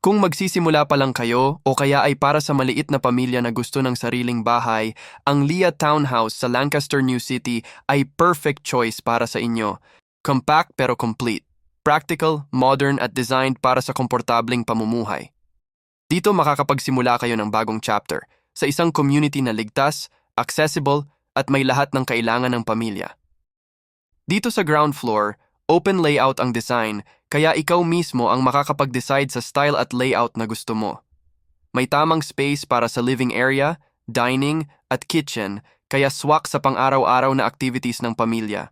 Kung magsisimula pa lang kayo o kaya ay para sa maliit na pamilya na gusto ng sariling bahay, ang Leah Townhouse sa Lancaster, New City ay perfect choice para sa inyo. Compact pero complete. Practical, modern at designed para sa komportabling pamumuhay. Dito makakapagsimula kayo ng bagong chapter sa isang community na ligtas, accessible at may lahat ng kailangan ng pamilya. Dito sa ground floor, open layout ang design, kaya ikaw mismo ang makakapag-decide sa style at layout na gusto mo. May tamang space para sa living area, dining, at kitchen, kaya swak sa pang-araw-araw na activities ng pamilya.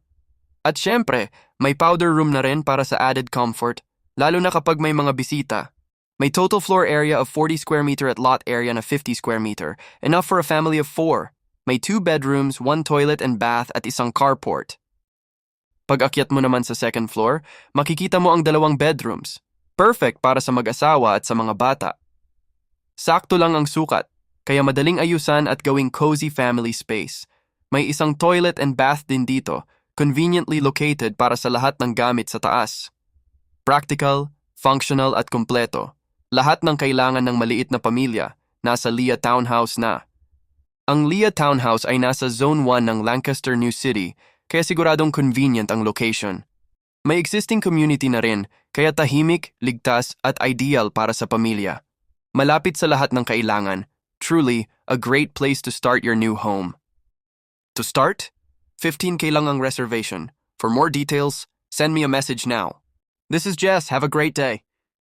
At syempre, may powder room na rin para sa added comfort, lalo na kapag may mga bisita. May total floor area of 40 square meter at lot area na 50 square meter, enough for a family of 4. May 2 bedrooms, 1 toilet and bath at isang carport. Pag-akyat mo naman sa second floor, makikita mo ang 2 bedrooms. Perfect para sa mag-asawa at sa mga bata. Sakto lang ang sukat, kaya madaling ayusan at gawing cozy family space. May isang toilet and bath din dito, conveniently located para sa lahat ng gamit sa taas. Practical, functional at kumpleto. Lahat ng kailangan ng maliit na pamilya, nasa Leah Townhouse na. Ang Leah Townhouse ay nasa Zone 1 ng Lancaster, New City, kaya siguradong convenient ang location. May existing community na rin, kaya tahimik, ligtas at ideal para sa pamilya. Malapit sa lahat ng kailangan. Truly, a great place to start your new home. To start, 15K lang ang reservation. For more details, send me a message now. This is Jess. Have a great day.